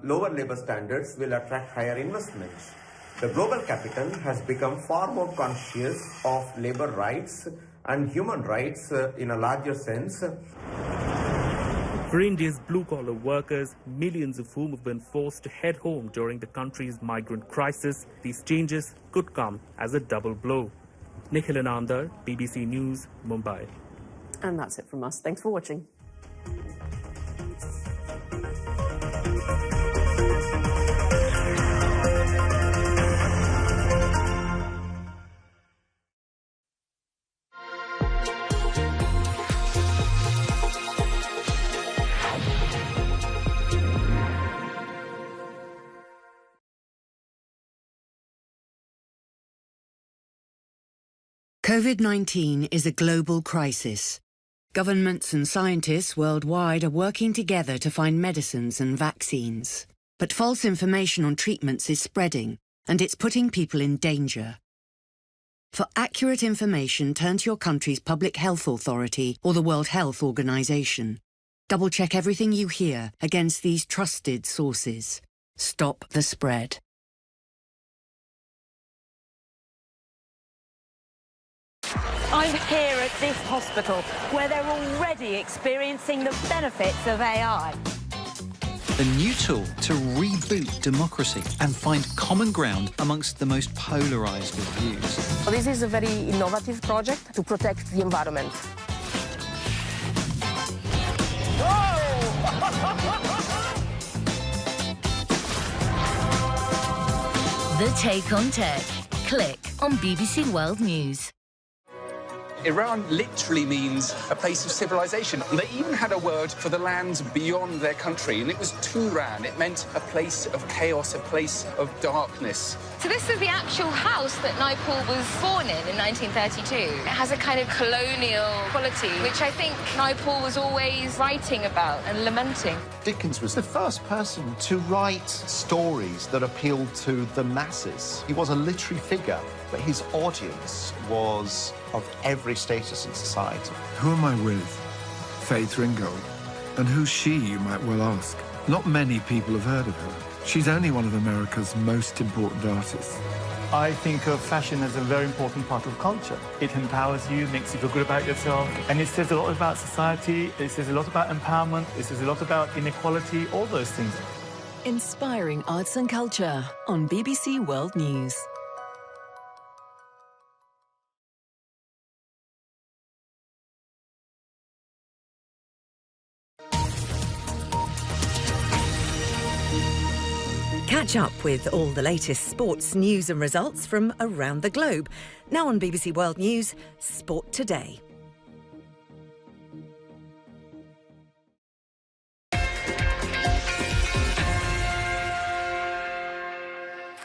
lower labor standards will attract higher investments. The global capital has become far more conscious of labor rights and human rights in a larger sense. For India's blue-collar workers, millions of whom have been forced to head home during the country's migrant crisis, these changes could come as a double blow. Nikhil Anandar, BBC News, Mumbai. And that's it from us. Thanks for watching. COVID-19 is a global crisis. Governments and scientists worldwide are working together to find medicines and vaccines. But false information on treatments is spreading, and it's putting people in danger. For accurate information, turn to your country's public health authority or the World Health Organization. Double-check everything you hear against these trusted sources. Stop the spread. I'm here at this hospital where they're already experiencing the benefits of AI. A new tool to reboot democracy and find common ground amongst the most polarised of views. This is a very innovative project to protect the environment. The Take on Tech. Click on BBC World News. Iran literally means a place of civilization. They even had a word for the lands beyond their country, and it was Turan. It meant a place of chaos, a place of darkness. So this is the actual house that Naipaul was born in 1932. It has a kind of colonial quality, which I think Naipaul was always writing about and lamenting. Dickens was the first person to write stories that appealed to the masses. He was a literary figure, but his audience was of every status in society. Who am I with? Faith Ringgold. And who's she, you might well ask? Not many people have heard of her. She's only one of America's most important artists. I think of fashion as a very important part of culture. It empowers you, makes you feel good about yourself, and it says a lot about society, it says a lot about empowerment, it says a lot about inequality, all those things. Inspiring arts and culture on BBC World News. Catch up with all the latest sports news and results from around the globe. Now on BBC World News, Sport Today.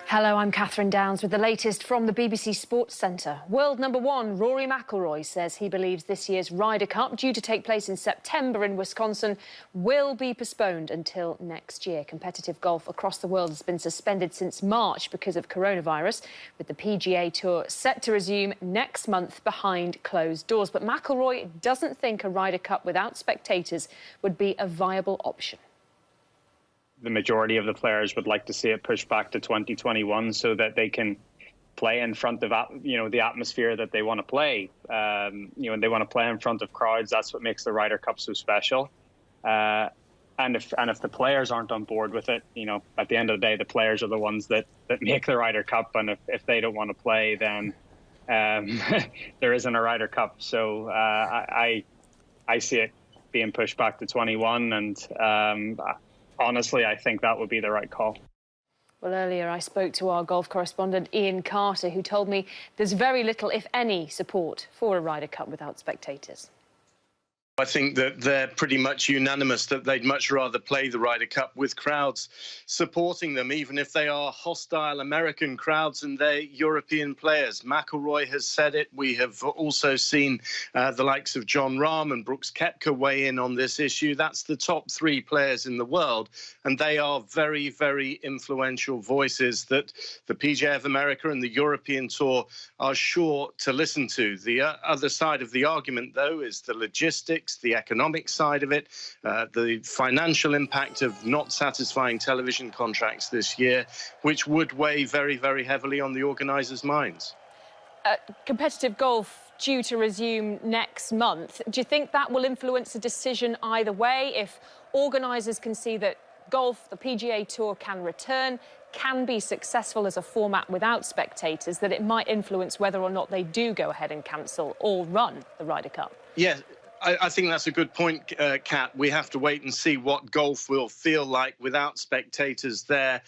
Hello, I'm Catherine Downs with the latest from the BBC Sports Centre. World number one, Rory McIlroy, says he believes this year's Ryder Cup, due to take place in September in Wisconsin, will be postponed until next year. Competitive golf across the world has been suspended since March because of coronavirus, with the PGA Tour set to resume next month behind closed doors. But McIlroy doesn't think a Ryder Cup without spectators would be a viable option. the majority of the players would like to see it pushed back to 2021 so that they can play in front of, the atmosphere that they want to play. And they want to play in front of crowds. That's what makes the Ryder Cup so special. And if the players aren't on board with it, at the end of the day, the players are the ones that make the Ryder Cup. And if they don't want to play, then there isn't a Ryder Cup. So I see it being pushed back to 21. And honestly, I think that would be the right call. Well, earlier I spoke to our golf correspondent Ian Carter, who told me there's very little, if any, support for a Ryder Cup without spectators. I think that they're pretty much unanimous that they'd much rather play the Ryder Cup with crowds supporting them, even if they are hostile American crowds and they're European players. McIlroy has said it. We have also seen the likes of Jon Rahm and Brooks Koepka weigh in on this issue. That's the top 3 players in the world, and they are very, very influential voices that the PGA of America and the European Tour are sure to listen to. The other side of the argument, though, is the logistics, the economic side of it, the financial impact of not satisfying television contracts this year, which would weigh very, very heavily on the organisers' minds. Competitive golf due to resume next month. Do you think that will influence the decision either way? If organisers can see that golf, the PGA Tour, can return, can be successful as a format without spectators, that it might influence whether or not they do go ahead and cancel or run the Ryder Cup? Yeah. I think that's a good point, Kat. We have to wait and see what golf will feel like without spectators there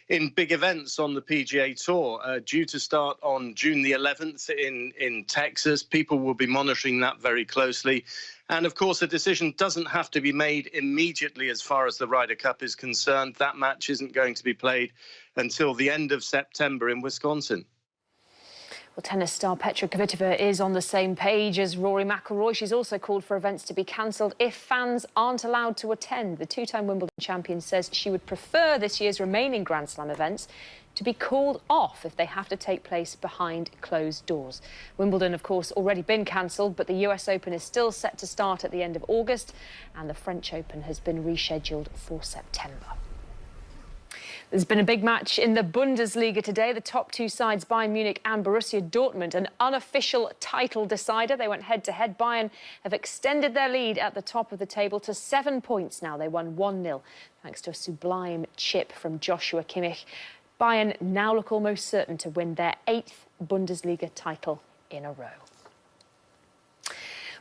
in big events on the PGA Tour. Due to start on June the 11th in Texas. People will be monitoring that very closely. And, of course, a decision doesn't have to be made immediately as far as the Ryder Cup is concerned. That match isn't going to be played until the end of September in Wisconsin. Well, tennis star Petra Kvitova is on the same page as Rory McIlroy. She's also called for events to be cancelled if fans aren't allowed to attend. The 2-time Wimbledon champion says she would prefer this year's remaining Grand Slam events to be called off if they have to take place behind closed doors. Wimbledon, of course, already been cancelled, but the US Open is still set to start at the end of August, and the French Open has been rescheduled for September. There's been a big match in the Bundesliga today. The top 2 sides, Bayern Munich and Borussia Dortmund, an unofficial title decider. They went head-to-head. Bayern have extended their lead at the top of the table to 7 points now. They won 1-0 thanks to a sublime chip from Joshua Kimmich. Bayern now look almost certain to win their 8th Bundesliga title in a row.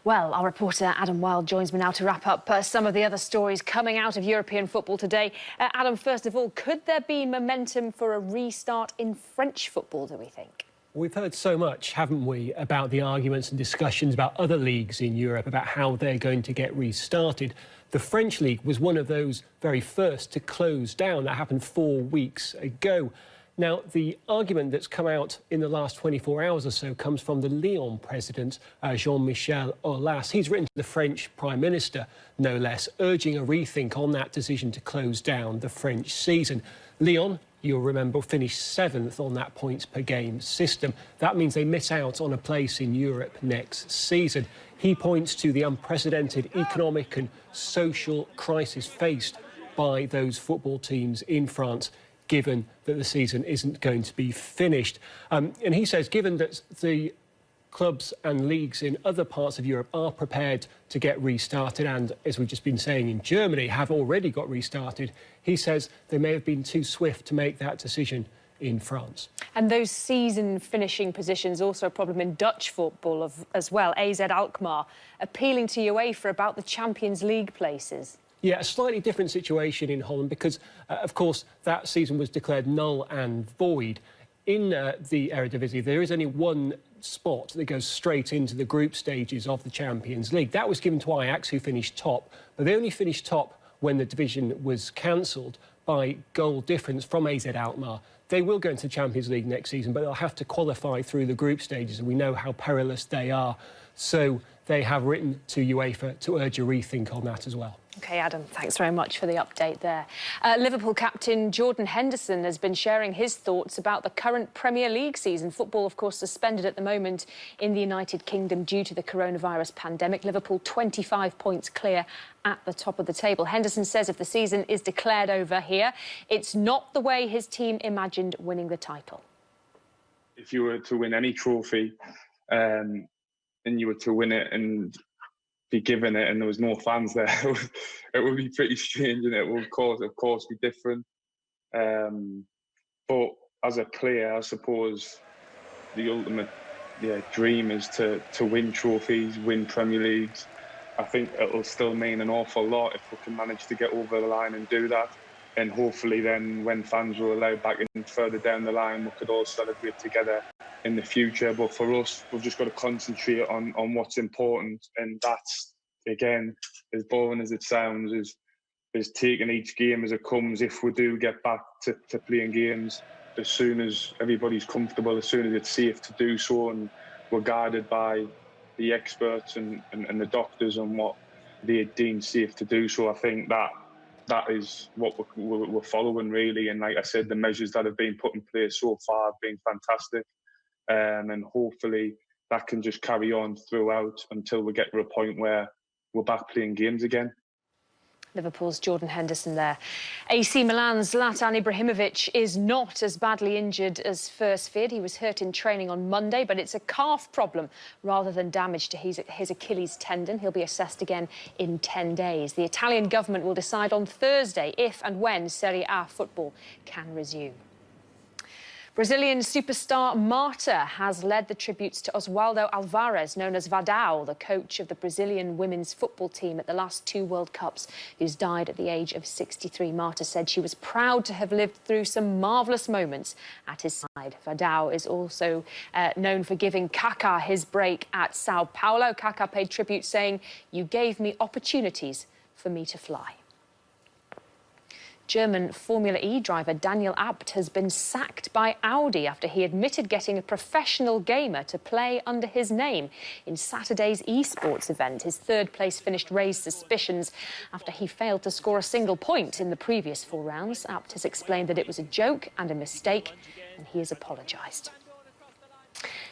Well, our reporter Adam Wilde joins me now to wrap up some of the other stories coming out of European football today. Adam, first of all, could there be momentum for a restart in French football, do we think? We've heard so much, haven't we, about the arguments and discussions about other leagues in Europe, about how they're going to get restarted. The French league was one of those very first to close down. That happened 4 weeks ago. Now, the argument that's come out in the last 24 hours or so comes from the Lyon president, Jean-Michel Aulas. He's written to the French Prime Minister, no less, urging a rethink on that decision to close down the French season. Lyon, you'll remember, finished 7th on that points-per-game system. That means they miss out on a place in Europe next season. He points to the unprecedented economic and social crisis faced by those football teams in France, given that the season isn't going to be finished. And he says, given that the clubs and leagues in other parts of Europe are prepared to get restarted and, as we've just been saying, in Germany have already got restarted, he says they may have been too swift to make that decision in France. And those season-finishing positions also a problem in Dutch football as well. AZ Alkmaar appealing to UEFA about the Champions League places. Yeah, a slightly different situation in Holland because, of course, that season was declared null and void. In the Eredivisie, there is only one spot that goes straight into the group stages of the Champions League. That was given to Ajax, who finished top, but they only finished top when the division was cancelled by goal difference from AZ Alkmaar. They will go into the Champions League next season, but they'll have to qualify through the group stages, and we know how perilous they are. So they have written to UEFA to urge a rethink on that as well. OK, Adam, thanks very much for the update there. Liverpool captain Jordan Henderson has been sharing his thoughts about the current Premier League season. Football, of course, suspended at the moment in the United Kingdom due to the coronavirus pandemic. Liverpool 25 points clear at the top of the table. Henderson says if the season is declared over here, it's not the way his team imagined winning the title. If you were to win any trophy and you were to win it and be given it and there was no fans there, it would be pretty strange, and it will of course be different. But as a player, I suppose the ultimate dream is to win trophies, win Premier Leagues. I think it'll still mean an awful lot if we can manage to get over the line and do that. And hopefully then when fans were allowed back in further down the line, we could all celebrate together in the future. But for us, we've just got to concentrate on what's important. And that's, again, as boring as it sounds, is taking each game as it comes. If we do get back to playing games, as soon as everybody's comfortable, as soon as it's safe to do so, and we're guided by the experts and the doctors on what they deem safe to do so, I think that is what we're following, really. And like I said, the measures that have been put in place so far have been fantastic. And hopefully that can just carry on throughout until we get to a point where we're back playing games again. Liverpool's Jordan Henderson there. AC Milan's Zlatan Ibrahimovic is not as badly injured as first feared. He was hurt in training on Monday, but it's a calf problem rather than damage to his Achilles tendon. He'll be assessed again in 10 days. The Italian government will decide on Thursday if and when Serie A football can resume. Brazilian superstar Marta has led the tributes to Oswaldo Alvarez, known as Vadao, the coach of the Brazilian women's football team at the last 2 World Cups, who's died at the age of 63. Marta said she was proud to have lived through some marvellous moments at his side. Vadao is also known for giving Kaká his break at Sao Paulo. Kaká paid tribute, saying, "You gave me opportunities for me to fly." German Formula E driver Daniel Abt has been sacked by Audi after he admitted getting a professional gamer to play under his name in Saturday's esports event. His third place finish raised suspicions after he failed to score a single point in the previous 4 rounds. Abt has explained that it was a joke and a mistake, and he has apologised.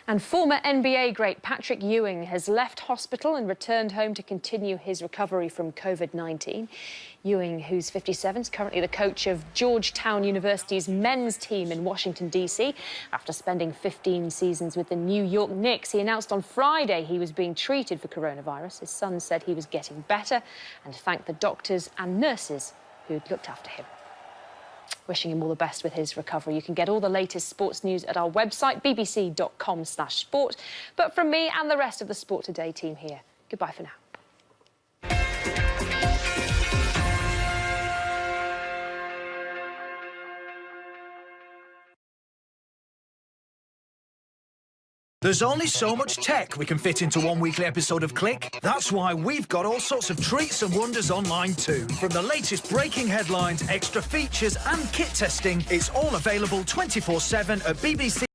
And former NBA great Patrick Ewing has left hospital and returned home to continue his recovery from COVID-19. Ewing, who's 57, is currently the coach of Georgetown University's men's team in Washington, D.C. After spending 15 seasons with the New York Knicks, he announced on Friday he was being treated for coronavirus. His son said he was getting better and thanked the doctors and nurses who'd looked after him. Wishing him all the best with his recovery. You can get all the latest sports news at our website, bbc.com/sport. But from me and the rest of the Sport Today team here, goodbye for now. There's only so much tech we can fit into one weekly episode of Click. That's why we've got all sorts of treats and wonders online too. From the latest breaking headlines, extra features and kit testing, it's all available 24/7 at BBC.